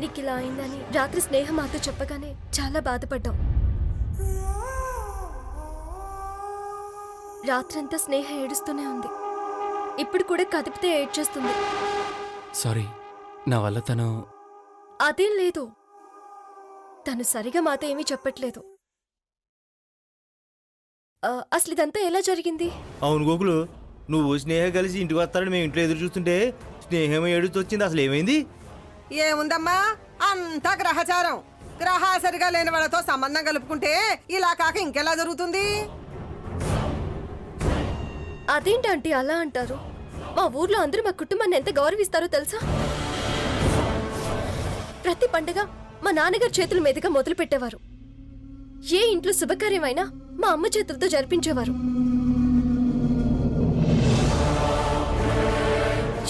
నీకు ఇలా అయిందని రాత్రి స్నేహం మాతో చెప్పగానే చాలా బాధపడ్డాం. రాత్రంతా స్నేహ ఏడుస్తూనే ఉంది. ఇప్పుడు కూడా కదిపితే ఏడ్చేస్తుంది. సారీ, నా వల్ల తను... అదేం లేదు, తను సరిగా మాతో ఏమీ చెప్పట్లేదు. అసలు ఇదంతా ఎలా జరిగింది? అవును గోకులు, నువ్వు స్నేహ కలిసి ఇంటికి వస్తారని మేము ఇంట్లో ఎదురు చూస్తుంటే స్నేహం ఏడుస్తూ వచ్చింది. అసలు ఏమైంది? ఏముందమ్మా, అంతా గ్రహచారం. గ్రహాలు సరిగా లేని వాళ్ళతో సంబంధం కలుపుకుంటే ఇలా కాక ఇంకెలా జరుగుతుంది? అదేంటంటే అలా అంటారు? మా ఊర్లో అందరూ మా కుటుంబాన్ని ఎంత గౌరవిస్తారో తెలుసా? ప్రతి పండుగ మా నాన్నగారి చేతుల మీదుగా మొదలు పెట్టేవారు. ఏ ఇంట్లో శుభకార్యమైనా మా అమ్మ చేతులతో జరిపించేవారు.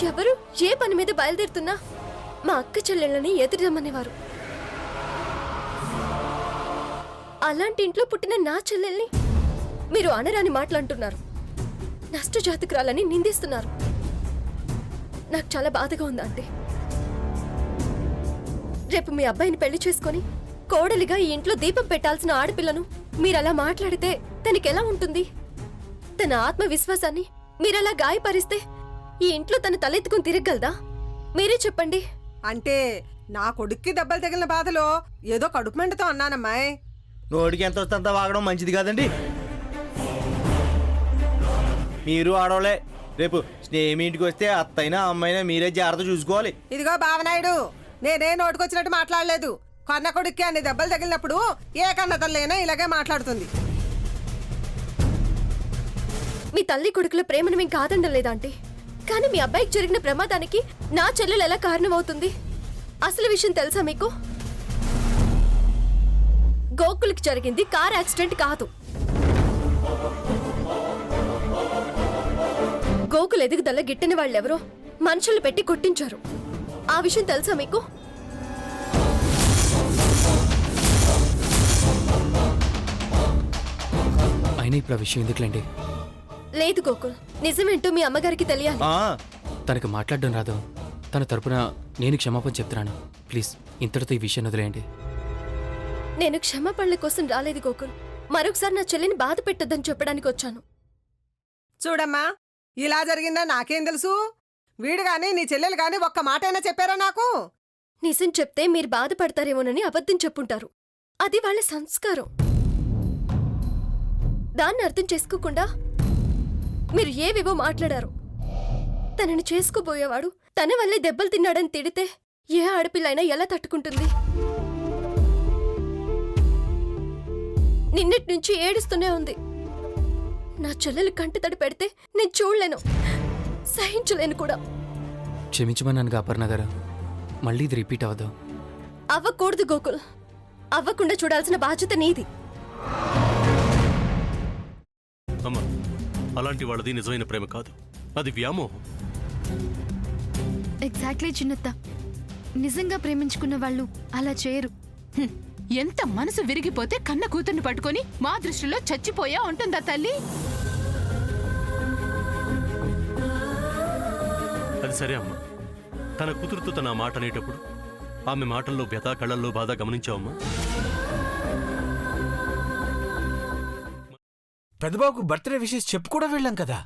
ఎవరు ఏ పని మీద బయలుదేరుతున్నా మా అక్క చెల్లెళ్ళని ఎదురుదమ్మనేవారు. అలాంటి ఇంట్లో పుట్టిన నా చెల్లెల్ని మీరు అనరాని మాటలంటున్నారు, నష్టజాతకురాలని నిందిస్తున్నారు. నాకు చాలా బాధగా ఉందంటే. రేపు మీ అబ్బాయిని పెళ్లి చేసుకొని కోడలిగా ఈ ఇంట్లో దీపం పెట్టాల్సిన ఆడపిల్లను మీరలా మాట్లాడితే తనకెలా ఉంటుంది? తన ఆత్మవిశ్వాసాన్ని మీరలా గాయపరిస్తే ఈ ఇంట్లో తన తలెత్తుకుని తిరగలదా? మీరే చెప్పండి. అంటే నా కొడుక్కి దెబ్బలు తగిలిన బాధలో ఏదో కడుపు మంటతో అన్నానమ్మాయి. నోటికి ఎంత వస్తే అంత వాగడం మంచిది కాదండి. మీరు ఆడవాళ్ళే. రేపు స్నేహం ఇంటికి వస్తే అత్తైనా అమ్మైనా మీరే జాగ్రత్త చూసుకోవాలి. ఇదిగో బావనాయుడు, నేనే నోటుకొచ్చినట్టు మాట్లాడలేదు. కన్న కొడుక్కి అన్ని దెబ్బలు తగిలినప్పుడు ఏ కన్న తల్లైనా ఇలాగే మాట్లాడుతుంది. మీ తల్లి కొడుకుల ప్రేమను మేము కాదండలేదా అంటే, కానీ మీ అబ్బాయికి జరిగిన ప్రమాదానికి నా చెల్లెలు ఎలా కారణమవుతుంది? అసలు విషయం తెలుసా మీకు? గోకులకి జరిగింది కార్ యాక్సిడెంట్ కాదు. గోకులు ఎదుగుదల గిట్టని వాళ్ళెవరో మనుషులు పెట్టి కొట్టించారు. ఆ విషయం తెలుసా మీకు? అయినా ఇప్పుడు ఆ విషయం ఎందుకులేండి? లేదు గోకుల్, నిజమేంటో మీ అమ్మగారికి తెలియాలి. తనకు మాట్లాడడం రాదు. తన తరపున నేను క్షమాపణ చెప్తున్నాను. ప్లీజ్ ఇంతటితో ఈ విషయం వదిలేయండి. నేను క్షమాపణల కోసం రాలేదు గోకుల్, మరొకసారి నా చెల్లిని బాధ పెట్టొద్దని చెప్పడానికి వచ్చాను. చూడమ్మా, ఇలా జరిగిందా నాకేం తెలుసు? వీడు గాని నీ చెల్లెలు గాని ఒక్క మాటైనా చెప్పారా నాకు? నిజం చెప్తే మీరు బాధపడతారేమోనని అబద్ధం చెప్పుంటారు. అది వాళ్ళ సంస్కారం. దాన్ని అర్థం చేసుకోకుండా మీరు ఏవేవో మాట్లాడారు. తనని చేసుకోబోయేవాడు తన వల్లే దెబ్బలు తిన్నాడని తిడితే ఏ ఆడపిల్లైనా ఎలా తట్టుకుంటుంది? నిన్నటి నుంచి ఏడుస్తూనే ఉంది. నా చెల్లెలు కంటి తడి పెడితే నేను చూడలేను, సహించలేను కూడా. క్షమించమన్నాను అపర్ణ గారు, మళ్ళీ ఇది రిపీట్ అవ్వదు. అవ్వకూడదు గోకుల్, అవ్వకుండా చూడాల్సిన బాధ్యత నీది. అమ్మా, అలాంటి వాళ్ళది నిజమైన ప్రేమ కాదు, అది వ్యామోహం. ఎగ్జాక్ట్లీ చిన్నత్త, నిజంగా ప్రేమించుకున్న వాళ్ళు అలా చేయరు. ఎంత మనసు విరిగిపోతే కన్న కూతుర్ని పట్టుకొని మా దృష్టిలో చచ్చిపోయా ఉంటుందా తల్లి? అది సరే అమ్మా, తన కూతురుతో తన మాట అనేటప్పుడు ఆమె మాటల్లో వ్యథ, కళ్ళల్లో బాధ గమనించావమ్మా? పెద్దబాబుకు బర్త్డే విషెస్ చెప్పు కూడా వెళ్ళాం కదా.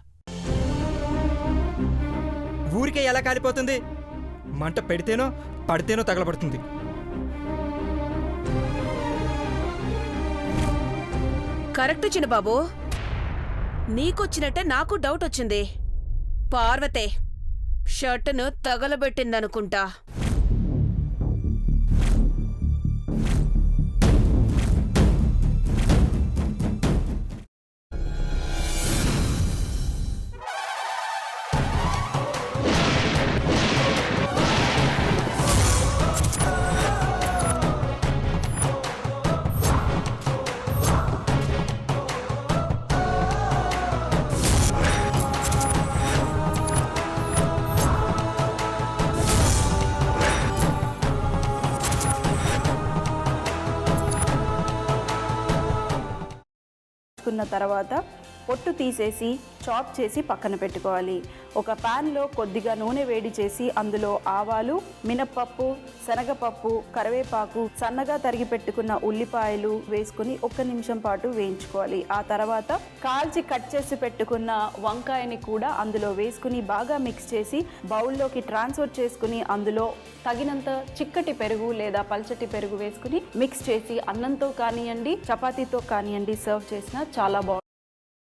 ఊరికే ఎలా కాలిపోతుంది? మంట పెడితేనో పడితేనో తగలబడుతుంది. కరెక్ట్ చిన్నబాబు, నీకొచ్చినట్టే నాకు డౌట్ వచ్చింది. పార్వతే షర్టును తగలబెట్టిందనుకుంటా. తర్వాత పొట్టు తీసేసి చాప్ చేసి పక్కన పెట్టుకోవాలి. ఒక ప్యాన్లో కొద్దిగా నూనె వేడి చేసి అందులో ఆవాలు, మినప్పప్పు, శనగపప్పు, కరివేపాకు, సన్నగా తరిగి పెట్టుకున్న ఉల్లిపాయలు వేసుకుని 1 నిమిషం పాటు వేయించుకోవాలి. ఆ తర్వాత కాల్చి కట్ చేసి పెట్టుకున్న వంకాయని కూడా అందులో వేసుకుని బాగా మిక్స్ చేసి బౌల్లోకి ట్రాన్స్ఫర్ చేసుకుని అందులో తగినంత చిక్కటి పెరుగు లేదా పల్చటి పెరుగు వేసుకుని మిక్స్ చేసి అన్నంతో కానివ్వండి, చపాతీతో కానివ్వండి సర్వ్ చేసినా చాలా బాగుంటుంది.